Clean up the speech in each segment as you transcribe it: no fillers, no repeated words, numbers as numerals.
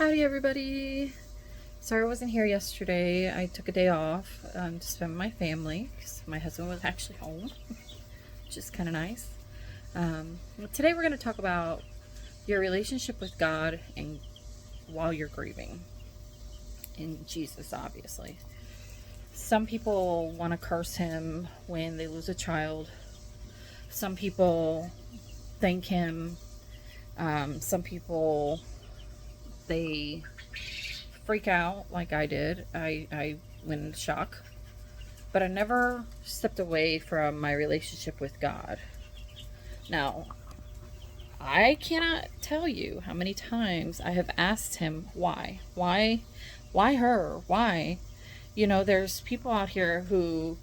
Howdy everybody! Sorry I wasn't here yesterday. I took a day off to spend with my family because my husband was actually home, which is kind of nice. Today we're going to talk about your relationship with God and while you're grieving. In Jesus, obviously. Some people want to curse him when they lose a child. Some people thank him. Some people, they freak out like I did. I went into shock. But I never stepped away from my relationship with God. Now, I cannot tell you how many times I have asked him why. Why her? Why? You know, there's people out here who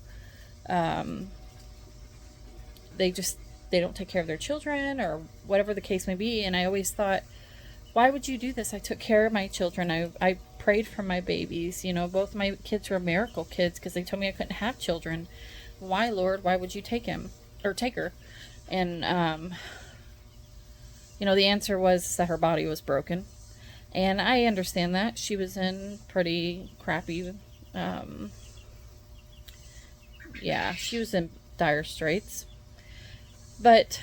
um, they just they don't take care of their children or whatever the case may be, and I always thought, why would you do this? I took care of my children. I prayed for my babies. You know, both my kids were miracle kids because they told me I couldn't have children. Why, Lord? Why would you take him or take her? And you know, the answer was that her body was broken, and I understand that she was in pretty crappy. Um, yeah, she was in dire straits, but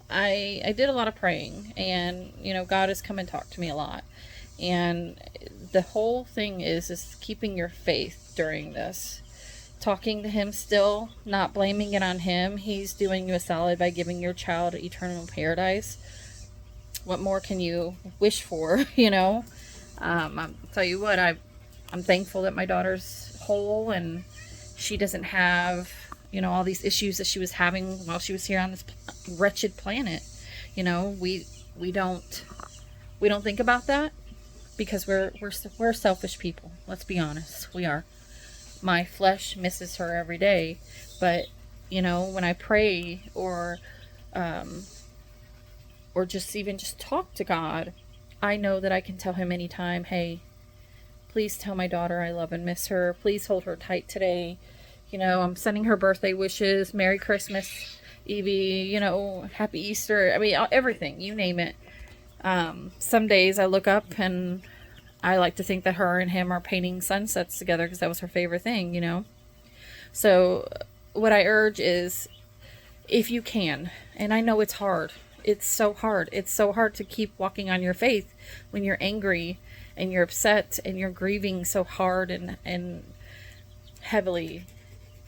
I did a lot of praying, and you know, God has come and talked to me a lot, and the whole thing is keeping your faith during this, talking to him still, not blaming it on him. He's doing you a solid by giving your child eternal paradise. What more can you wish for? You know, I'll tell you what, I'm thankful that my daughter's whole and she doesn't have, you know, all these issues that she was having while she was here on this wretched planet. You know, we don't we don't think about that because we're selfish people. Let's be honest, we are. My flesh misses her every day, but you know, when I pray um, or just even just talk to God, I know that I can tell him anytime, hey, please tell my daughter I love and miss her. Please hold her tight today. You know, I'm sending her birthday wishes. Merry Christmas, Evie. You know, Happy Easter. I mean, everything. You name it. Some days I look up and I like to think that her and him are painting sunsets together because that was her favorite thing, you know. So what I urge is, if you can, and I know it's hard. It's so hard. It's so hard to keep walking on your faith when you're angry and you're upset and you're grieving so hard and heavily.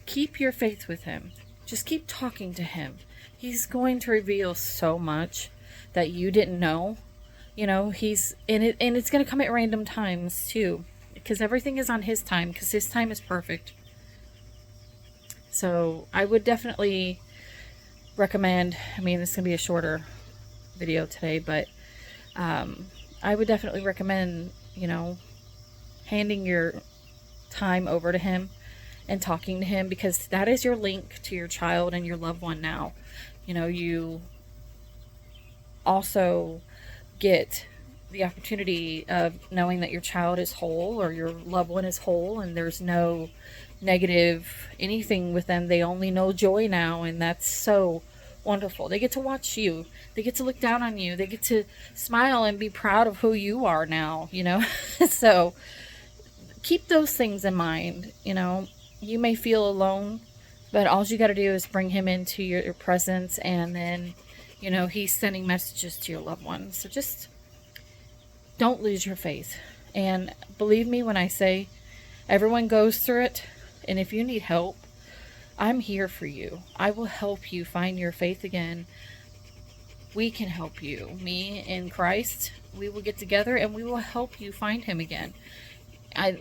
Keep your faith with him. Just keep talking to him. He's going to reveal so much that you didn't know. You know, he's in it, and it's going to come at random times too, because everything is on his time, because his time is perfect. So I would definitely recommend, I mean, this is going to be a shorter video today, but I would definitely recommend, you know, handing your time over to him and talking to him, because that is your link to your child and your loved one now. You know, you also get the opportunity of knowing that your child is whole or your loved one is whole and there's no negative anything with them. They only know joy now, and that's so wonderful. They get to watch you. They get to look down on you. They get to smile and be proud of who you are now, you know. So keep those things in mind. You know, you may feel alone, but all you got to do is bring him into your presence, and then, you know, he's sending messages to your loved ones. So just don't lose your faith. And believe me when I say everyone goes through it, and if you need help, I'm here for you. I will help you find your faith again. We can help you. Me and Christ, we will get together and we will help you find him again.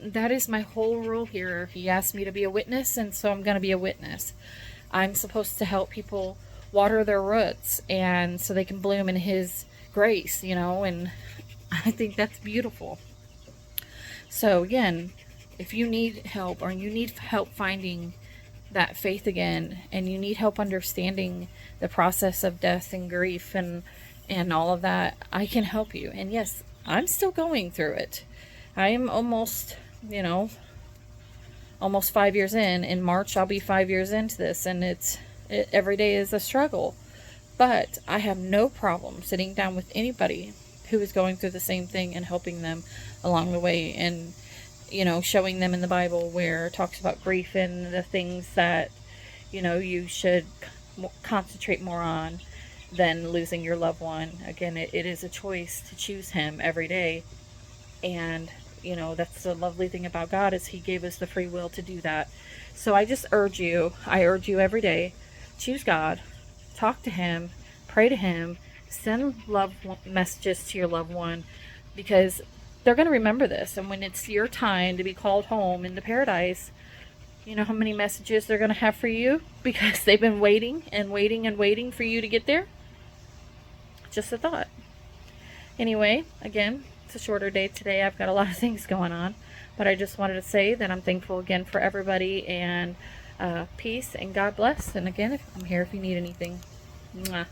That is my whole rule here. He asked me to be a witness, and so I'm going to be a witness. I'm supposed to help people water their roots, and so they can bloom in his grace, you know, and I think that's beautiful. So again, if you need help, or you need help finding that faith again, and you need help understanding the process of death and grief and all of that, I can help you. And yes, I'm still going through it. I'm almost, you know, almost 5 years in March I'll be 5 years into this, and every day is a struggle. But I have no problem sitting down with anybody who is going through the same thing and helping them along the way, and showing them in the Bible where it talks about grief and the things that you should concentrate more on than losing your loved one. Again, it is a choice to choose him every day. And that's the lovely thing about God, is he gave us the free will to do that. So I urge you every day, choose God, talk to him, pray to him, send love messages to your loved one, because they're going to remember this. And when it's your time to be called home into paradise, you know how many messages they're going to have for you, because they've been waiting and waiting and waiting for you to get there. Just a thought. Anyway, again, it's a shorter day today. I've got a lot of things going on, but I just wanted to say that I'm thankful again for everybody, and peace and God bless. And again, I'm here if you need anything. Mwah.